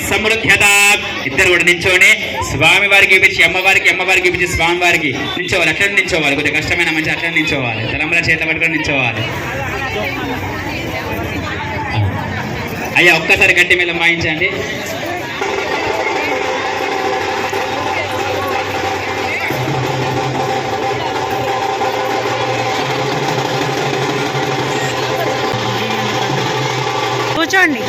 సమృద్ధ్యత. ఇద్దరు కూడా నించోని స్వామి వారికి ఇప్పించి అమ్మవారికి, అమ్మవారికి ఇప్పించి స్వామి వారికి నించోవాలి. అట్లా నించోవాలి, కొద్దిగా కష్టమైన మంచి అట్లా నించోవాలి. తలంబర చేత పట్టుకొని నించోవాలి. అయ్యా ఒక్కసారి గట్టి మీద వాయించండి. కూర్చోండి.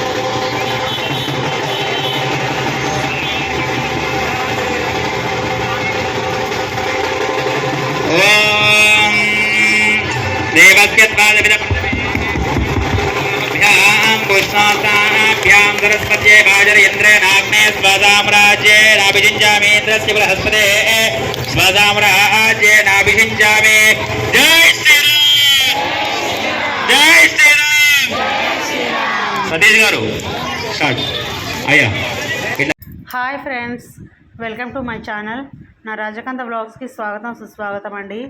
ఓం దేవస్యత్వాదవిదభ్యాం పుష్పాభ్యాం సరస్వత్యే భాజరేంద్రేణాగ్నే స్వసామ్రాజ్యేనాభిషించామీంద్రస్య బృహస్పతే స్వసామ్రాజ్యేనాభిషించామి. జై శ్రీరామ్, జై శ్రీరామ్. సతీష్ గారు స్టార్ట్. అయ్యా hi friends, welcome to my channel. నా రాజకాంత బ్లాగ్స్కి స్వాగతం, సుస్వాగతం అండి.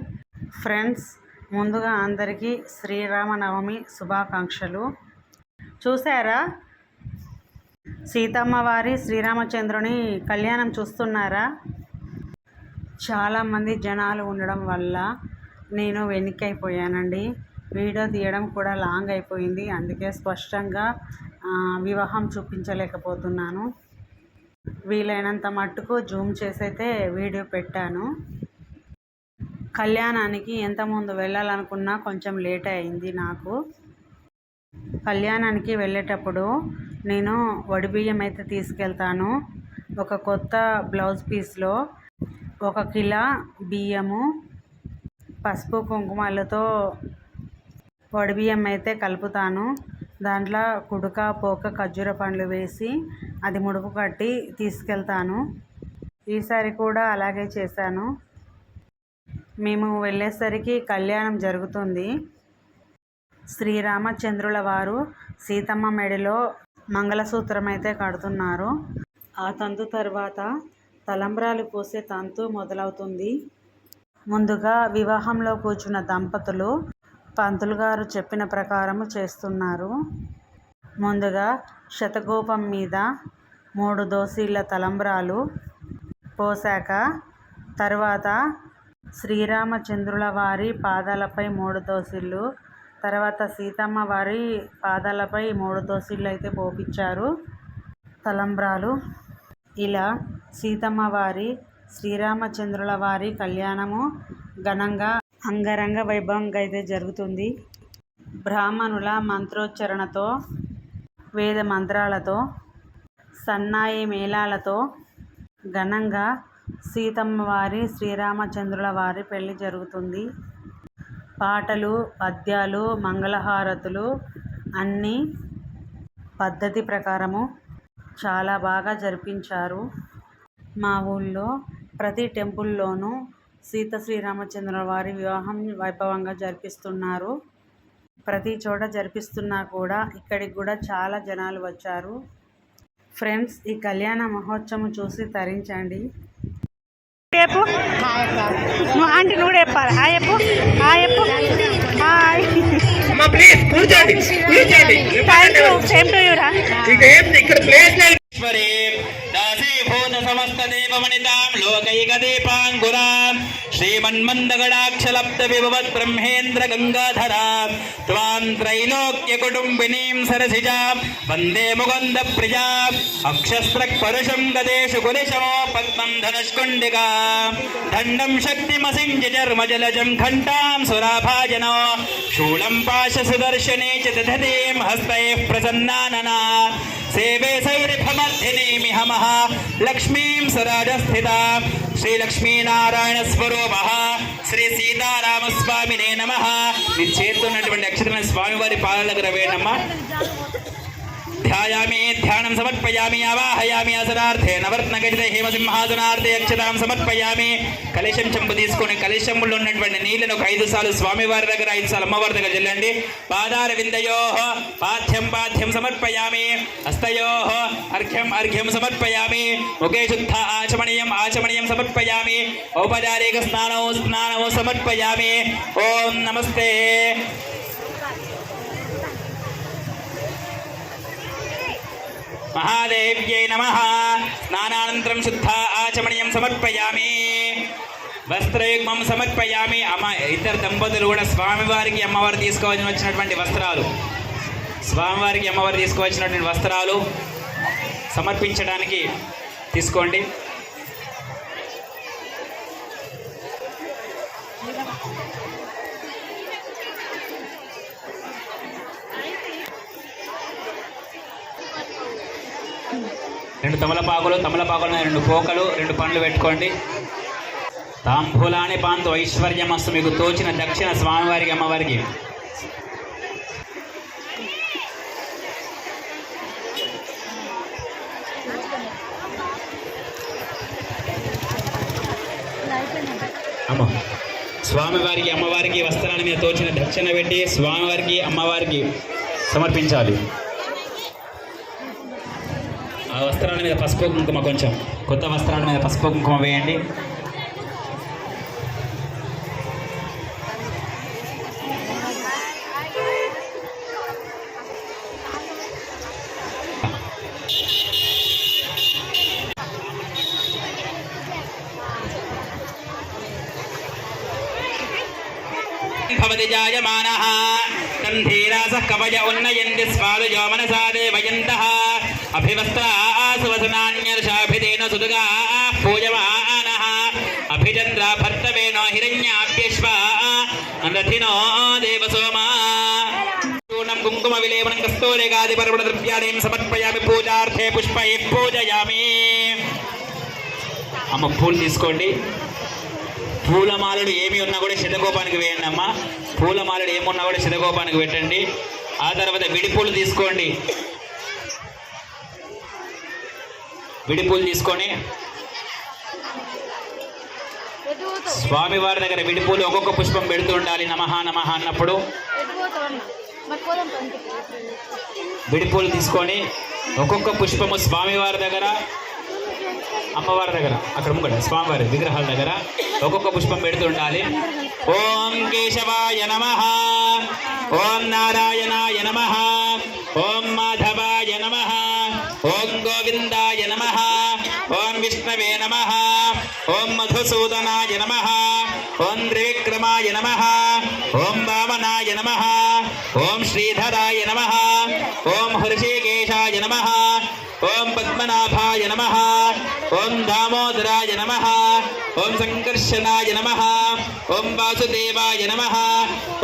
ఫ్రెండ్స్, ముందుగా అందరికీ శ్రీరామనవమి శుభాకాంక్షలు. చూసారా, సీతమ్మ వారి శ్రీరామచంద్రుని కళ్యాణం చూస్తున్నారా? చాలామంది జనాలు ఉండడం వల్ల నేను వెనక్కి అయిపోయానండి. వీడియో తీయడం కూడా లాంగ్ అయిపోయింది, అందుకే స్పష్టంగా వివాహం చూపించలేకపోతున్నాను. వీలైనంత మట్టుకు జూమ్ చేసైతే వీడియో పెట్టాను. కళ్యాణానికి ఎంత ముందు వెళ్ళాలనుకున్నా కొంచెం లేట్ అయింది నాకు. కళ్యాణానికి వెళ్ళేటప్పుడు నేను వడిబియ్యం అయితే తీసుకెళ్తాను. ఒక కొత్త బ్లౌజ్ పీస్లో 1 కిలో బియ్యము, పసుపు కుంకుమలతో వడిబియ్యం అయితే కలుపుతాను. దాంట్లో కుడుక, పోక, ఖర్జూర పండ్లు వేసి అది ముడుపు కట్టి తీసుకెళ్తాను. ఈసారి కూడా అలాగే చేశాను. మేము వెళ్ళేసరికి కళ్యాణం జరుగుతుంది. శ్రీరామచంద్రుల వారు సీతమ్మ మెడలో మంగళసూత్రం అయితే కడుతున్నారు. ఆ తంతు తర్వాత తలంబ్రాలు పోసే తంతు మొదలవుతుంది. ముందుగా వివాహంలో కూర్చున్న దంపతులు పంతులు గారు చెప్పిన ప్రకారము చేస్తున్నారు. ముందుగా శతకోపం మీద 3 దోసీళ్ళ తలంబ్రాలు పోసాక తర్వాత శ్రీరామచంద్రుల వారి పాదాలపై 3 దోసీళ్ళు, తర్వాత సీతమ్మ వారి పాదాలపై 3 దోసీళ్ళు అయితే పోపించారు తలంబ్రాలు. ఇలా సీతమ్మ వారి, శ్రీరామచంద్రుల వారి కళ్యాణము ఘనంగా అంగరంగ వైభవంగా అయితే జరుగుతుంది. బ్రాహ్మణుల మంత్రోచ్చరణతో, వేద మంత్రాలతో, సన్నాయి మేళాలతో ఘనంగా సీతమ్మ వారి, శ్రీరామచంద్రుల వారి పెళ్లి జరుగుతుంది. పాటలు, పద్యాలు, మంగళహారతులు అన్నీ పద్ధతి ప్రకారము చాలా బాగా జరిపించారు. మా ఊళ్ళో ప్రతి టెంపుల్లోనూ సీత శ్రీరామచంద్రుల వారి వివాహం వైభవంగా జరిపిస్తున్నారు. ప్రతి చోట జరిపిస్తున్నా కూడా ఇక్కడికి కూడా చాలా జనాలు వచ్చారు. ఫ్రెండ్స్, ఈ కళ్యాణ మహోత్సవం చూసి తరించండి. ఆంటీ నువ్వు చెప్పాలి. హాయ్ చెప్పు, హాయ్ చెప్పు, హాయ్. సేమ్ టు యూ రా. సమస్త దేవమణితాం లోకైకదీపాంకురాం శ్రీమన్మందగడాక్షలబ్ధ విభవత్ బ్రహ్మేంద్ర గంగాధరాం త్వాం త్రైలోక్య కుటుంబినీం సరసిజాం వందే ముకుంద ప్రియాం అక్షస్త్రక్ పరుషం గదేషు కులిశమో పద్మం ధనుష్కుండికా దండం శక్తిమసింజర్మజలజం ఘంటాం సురాభాజనో శూలం పాశ సుదర్శనే చ దధతీం హస్తైః ప్రసన్నాననా సేవే సైరిఫమర్ధినీమిహ మహా లక్ష్మీం సురాజస్థితా శ్రీలక్ష్మీనారాయణ స్వరూపః శ్రీ సీతారామస్వామినే నమః. మీ చేతిలో ఉన్నటువంటి అక్షరాలను స్వామివారి పాదాలకు రవేణమ్మ. ధ్యాయామి, ధ్యానం సమర్పయామి, ఆవాహయామి అసరార్థే నవర్తనగజిత హేమసింహాసనార్థే అక్షతాం సమర్పయామి. కలశం చెంబు తీసుకొని కలశంలో ఉన్నటువంటి నీళ్లను 5 సార్లు స్వామివారి దగ్గర, 5 సార్లు అమ్మవారి దగ్గర చెల్లండి. పాదార విందయో పాఠ్యం పాఠ్యం సమర్పయామి, హస్తయో అర్ఘ్యం అర్ఘ్యం సమర్పయామి, ముఖే శుద్ధ ఆచమనీయం ఆచమనీయం సమర్పయామి, ఔపచారిక స్నానో స్నానో సమర్పయామి. ఓం నమస్తే. మహాదేవ్యై నమః. స్నానానంతరం శుద్ధ ఆచమనీయం సమర్పయామి. వస్త్రయుగ్మం సమర్పయామి. ఇద్దరు దంపతులు కూడా స్వామివారికి అమ్మవారు తీసుకోవాల్సి వచ్చినటువంటి వస్త్రాలు, స్వామివారికి అమ్మవారు తీసుకోవాల్సినటువంటి వస్త్రాలు సమర్పించడానికి తీసుకోండి. రెండు తమలపాకుల మీద 2 పోకలు 2 పండ్లు పెట్టుకోండి. తాంబూలాని పాంతు ఐశ్వర్యమస్తు. మీకు తోచిన దక్షిణ స్వామివారికి అమ్మవారికి. స్వామివారికి అమ్మవారికి వస్త్రాల మీద తోచిన దక్షిణ పెట్టి స్వామివారికి అమ్మవారికి సమర్పించాలి. ఆ వస్త్రాల మీద పసుపు కుంకుమ, కొంచెం కొత్త వస్త్రాల మీద పసుపు కుంకుమ వేయండి. భవతి జాయమానః కంధీరాసః కవయ ఉన్నయంతి స్వాదయో మనసా దేవయంతః అభివస్త్రాసువసనాన్యర్షాభిధేన సుదుగా పూజమానః అభిచంద్ర భర్తవేనో హిరణ్యాభ్యశ్వా రథినో దేవసోమా. పూర్ణం కుంకుమ విలేపనం కస్తూరికాది పర్వణ ద్రవ్యాన్ని సమర్పయామి. పూజార్థే పుష్పై పూజయామి. అమ్మ పూలు తీసుకోండి. పూలమాలలు ఏమి ఉన్నా కూడా శతకోపానికి వేయండి అమ్మ. పూలమాలలు ఏమున్నా కూడా శతకోపానికి పెట్టండి. ఆ తర్వాత విడిపూలు తీసుకోండి. విడిపూలు తీసుకొని స్వామివారి దగ్గర విడిపూలు ఒక్కొక్క పుష్పం పెడుతూ ఉండాలి. నమః నమః అన్నప్పుడు విడిపూలు తీసుకొని ఒక్కొక్క పుష్పము స్వామివారి దగ్గర, అమ్మవారి దగ్గర, అక్కడ ముంగట స్వామివారి విగ్రహాల దగ్గర ఒక్కొక్క పుష్పం పెడుతూ ఉండాలి. ఓం కేశవాయ నమః, ఓం నారాయణాయ నమః, ఓం మాధవాయ నమః, ఓం గోవిందాయ నమః, ఓం విష్ణవే నమః, ఓం మధుసూదనాయ నమః, ఓం త్రివిక్రమాయ నమః, ఓం వామనాయ నమః, ఓం శ్రీధరాయ నమః, ఓం హృషికేశాయ నమః, ఓం పద్మనాభాయ నమః, ఓం దామోదరాయ నమః, ఓం సంకర్షణాయ నమః, ఓం వాసుదేవాయ నమః,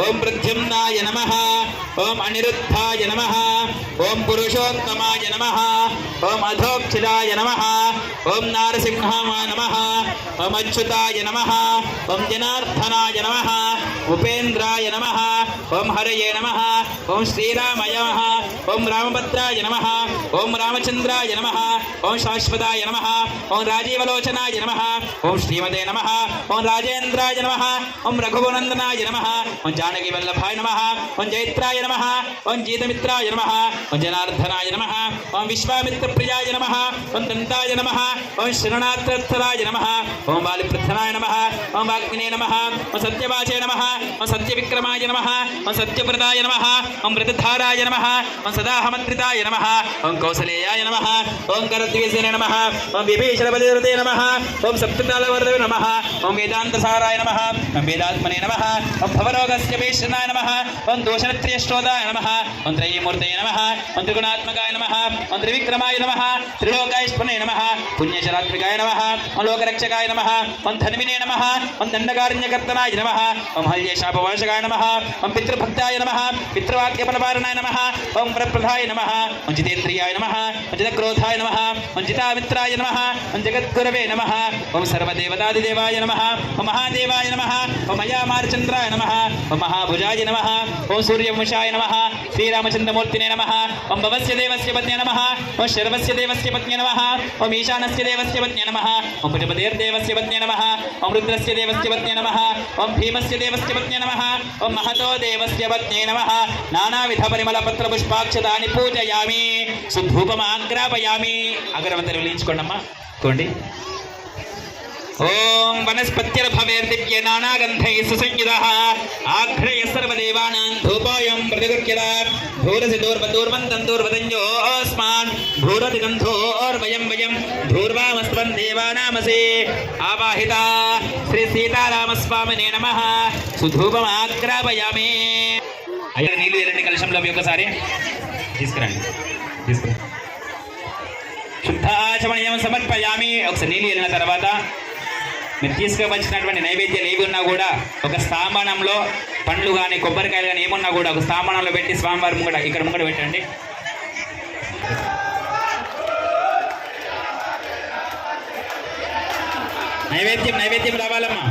ఓం ప్రద్యుమ్నాయ నమః, ఓం అనిరుద్ధాయ నమః, ఓం పురుషోత్తమాయ నమః, ఓం అధోక్షితాయ నమః, ఓం నారసింహాయ నమః, ఓం అచ్యుతాయ నమః, ఓం జనార్దనాయ నమః, ఉపేంద్రాయ నమః, ఓం హరయే నమః, ఓం శ్రీరామాయ నమః, ఓం రామభద్రాయ నమః, ఓం రామచంద్రాయ నమః, ఓం శాశ్వతాయ నమః, ఓం రాజీవలోచనాయ నమః, ఓం శ్రీమతే నమః, ఓం రాజేంద్రాయ నమః, ఓం రఘువనందనాయ నమః, ఓం జానకి వల్లభాయ నమః, ఓం జైత్రాయ నమః, ఓం జీతమిత్రాయ నమః, ఓం జనార్దనాయ నమః, ఓం విశ్వామిత్రప్రియాయ నమః, ఓం దంతాయ నమః, ఓం శరణాత్రస్థలాయ నమః, ఓం బాలిప్రథనాయ నమః, ఓం వాగ్మినే నమః, ఓం సత్యవాచే నమః, ఓం సత్యవిక్రమాయ నమః, ఓం సత్యప్రదాయ నమః, ఓం మృతధారాయ నమః, ఓం సదాహమత్రితాయ నమః, ఓం కౌసలేయాయ నమః, ఓం కరద్వేషినే నమః, ఓం విభీషణబలిహృతే నమః, ఓం సప్తకాలవర్ధవే నమః, ఓం వేదాంతసారాయ నమః, ఓం వేదాత్మనే నమః, ఓం భవరోగస్య వేషణాయ నమః, ఓం దోషనత్రియశ్రోతాయ నమః, ఓం త్రయీమూర్తయే నమః, ఓం త్రిగుణాత్మకాయ నమః, ఓం త్రివిక్రమాయ నమః, త్రిలోకాయష్పనే నమః, పుణ్యశరాత్మికాయ నమః, ఓం లోకరక్షకాయ నమః, ఓం ధన్వినే నమః, ఓం దండకారణ్యకర్తనాయ నమః, ఓం హల్యేశాపవాషకాయ నమః, ఓం పితృభక్తాయ నమః, పితృవాక్యఫలపారణాయ నమః, ఓం వరప్రదాయ నమః, ఓం జితేంద్రియాయ నమః, ఓం జితక్రోధాయ నమః, ఓం జితామిత్రాయ నమః, ఓం జగద్గురవే నమః, ఓం సర్వదేవతాదిదేవాయ నమః, ఓం మహాదేవాయ నమః, ఓం మయామార్చంద్రాయ నమః, ఓం మహాభుజాయ నమః, ఓం సూర్యవంశాయ నమః, శ్రీరామచంద్రమూర్తినే నమః, ఓం భవస్య దేవస్య పత్న్యే నమః, ఓం శర్వస్య దేవస్య పత్న్యే నమః, ఓం ఈశానస్య దేవస్య పత్న్యే నమః, ఓం పశుపతేర్దేవస్య పత్న్యే నమః, ఓం రుద్రస్య దేవస్య పత్న్యే నమః, ఓం భీమస్య దేవస్య పత్న్యే నమః, ఓం మహతో దేవస్య పత్న్యే నమః. నానావిధ పరిమళ పత్ర పుష్పాక్షతాన్ని పూజయామి, సుధూపమాగ్రాపయామి. అగరవత్తలు వెలిగించుకోండి అమ్మా, కోండి. ఓం వనస్పత్యర్భవేర్దివ్య నానాగంధైః సుసంయుధః ఆఘ్రయ సర్వదేవానాం ధూపోయం ప్రతిగృహ్యత భూరసి దూర్వంతంతూర్వదంజోస్మాన్ భూరతి గంధోర్వయం వయం ధూర్వామస్వం దేవానామసే ఆవాహిత శ్రీ సీతారామస్వామినే నమః సుధూపమాగ్రాపయామి. అయ్యా నీళ్ళు వెళ్ళండి కలశంలో ఒకసారి తీసుకురండి. శుద్ధాచమనీయం సమర్పయామి. ఒకసారి నీళ్ళు వెళ్ళిన తర్వాత మీరు తీసుకువచ్చినటువంటి నైవేద్యాలు ఏవి ఉన్నా కూడా ఒక స్థామనంలో పండ్లు కానీ కొబ్బరికాయలు కానీ ఏమున్నా కూడా ఒక స్థామనంలో పెట్టి స్వామివారి ముంగడ ఇక్కడ ముంగడ పెట్టండి. నైవేద్యం రావాలమ్మా.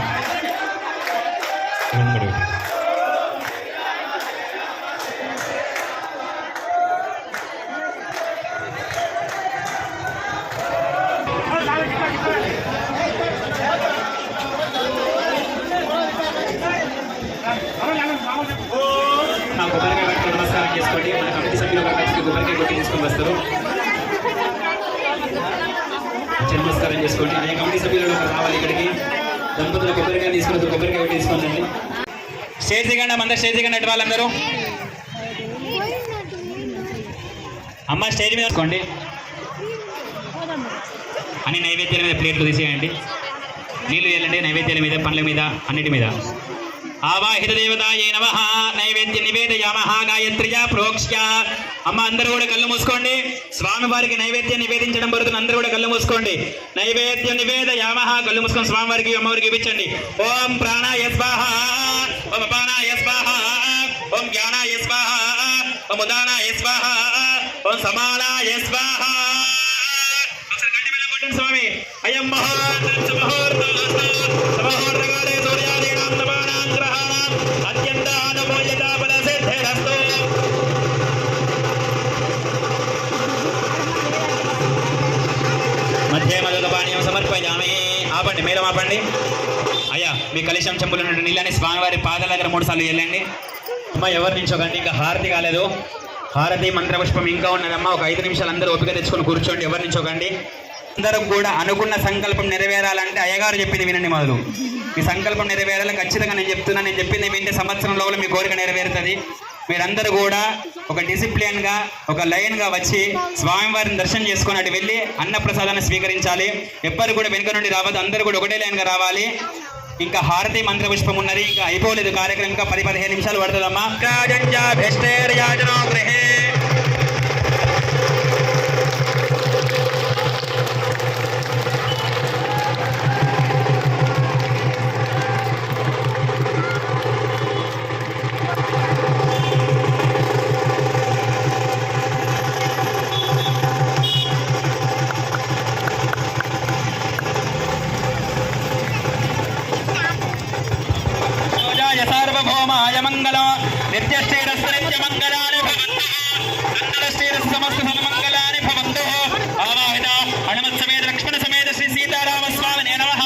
కొబ్బరికాయ పెట్టి నమస్కారం చేసుకోండి. మన కమిటీ సభ్యులు కొబ్బరికాయ కొట్టి తీసుకొని వస్తారు. నమస్కారం చేసుకోండి. అనే కమిటీ సభ్యులు రావాలి ఇక్కడికి. దంపతులు కొబ్బరికాయ తీసుకుని కొబ్బరికాయ కొట్టి తీసుకోండి. స్టేజ్ దిగండి. అందరూ స్టేజ్ దిగండి. వాళ్ళందరూ అమ్మ స్టేజ్ మీద తీసుకోండి. అన్ని నైవేద్యాల మీద ప్లేట్లు తీసేయండి. నీళ్లు వెళ్ళండి నైవేద్యాల మీద, పండ్ల మీద, అన్నిటి మీద. ఆవాహిత దేవతాయే నమః. నైవేద్య నివేదయామః గాయత్ర్యా ప్రోక్ష్య. అమ్మ అందరూ కూడా కళ్ళు మూసుకోండి. స్వామివారికి నైవేద్యం నివేదించడం పడుతుంది. అందరూ కూడా కళ్ళు మూసుకోండి. నైవేద్యం నివేదయామః. కళ్ళు మూసుకొని స్వామివారికి అమ్మవారికి ఇప్పించండి. ఓం ప్రాణాయ స్వాహ, ఓం అపానాయ స్వాహ, ఓం జ్ఞానాయ స్వాహ, ఓం ఉదానాయ స్వాహ, ఓం సమానాయ స్వాహ. స్వామి అయం మహోర్తకాలే సూర్యాదీనాం నవానాం గ్రహాణాం అత్యంత అనుమోయత ఫలసిద్ధిరస్తు. మధ్య మధురపానీయం సమర్పయామి. ఆపండి, మేడం ఆపండి. అయ్యా మీ కలశం చెంబులు నుండి నీళ్ళని స్వామివారి పాదాల దగ్గర 3 సార్లు వెళ్ళండి. అమ్మ ఎవరి నుంచోకండి, ఇంకా హారతి కాలేదు. హారతి మంత్రపుష్పం ఇంకా ఉన్నదమ్మా. ఒక 5 నిమిషాలు అందరూ ఓపిక తెచ్చుకొని కూర్చోండి. ఎవరి నుంచోకండి. అందరూ కూడా అనుకున్న సంకల్పం నెరవేరాలంటే అయ్యగారు చెప్పింది వినండి. మొదలు మీ సంకల్పం నెరవేరాలి. ఖచ్చితంగా నేను చెప్తున్నాను. నేను చెప్పింది వింటే సంవత్సరం లోపల మీ కోరిక నెరవేరుతుంది. మీరందరూ కూడా ఒక డిసిప్లిన్గా ఒక లైన్గా వచ్చి స్వామివారిని దర్శనం చేసుకొని అటు వెళ్ళి అన్నప్రసాదాన్ని స్వీకరించాలి. ఎవ్వరు కూడా వెనుక నుండి రావద్దు. అందరూ కూడా ఒకటే లైన్గా రావాలి. ఇంకా హారతి మంత్రపుష్పం ఉన్నది. ఇంకా అయిపోలేదు కార్యక్రమం. ఇంకా 10-15 నిమిషాలు పడుతుందమ్మా. సార్వభౌమాయ మంగళం నిత్యశ్రీరస్య మంగళాని భవంతు. సమస్త మంగళాని భవంతు. ఆవాహిత హనుమత్ సమేత లక్ష్మణ సమేత శ్రీ సీతారామస్వామినే నమః.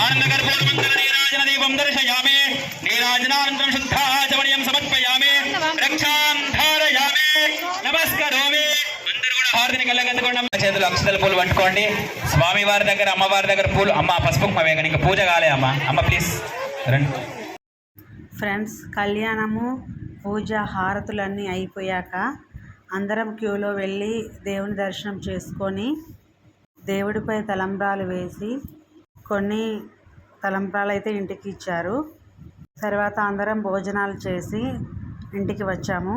ఆనందగర్భోర్ మంగళ నీరాజన దీపం దర్శయామి. నీరాజనానంతరం శుద్ధాచమనీయం సమర్పయామి. రక్షాం ధారయామి. నమస్కరోమి. అందరూ కూడా హారతిని కళ్ళగద్దుకోండి. చేతులు అక్షతల పూలు పట్టుకోండి. స్వామివారి దగ్గర అమ్మవారి దగ్గర పూలు. అమ్మ పసుపు వేగని ఇంకా పూజ కాలే అమ్మ. అమ్మ ప్లీజ్ రండి. ఫ్రెండ్స్, కళ్యాణము పూజ హారతులన్నీ అయిపోయాక అందరం క్యూలో వెళ్ళి దేవుని దర్శనం చేసుకొని దేవుడిపై తలంబ్రాలు వేసి కొన్ని తలంబ్రాలు అయితే ఇంటికి ఇచ్చారు. తర్వాత అందరం భోజనాలు చేసి ఇంటికి వచ్చాము.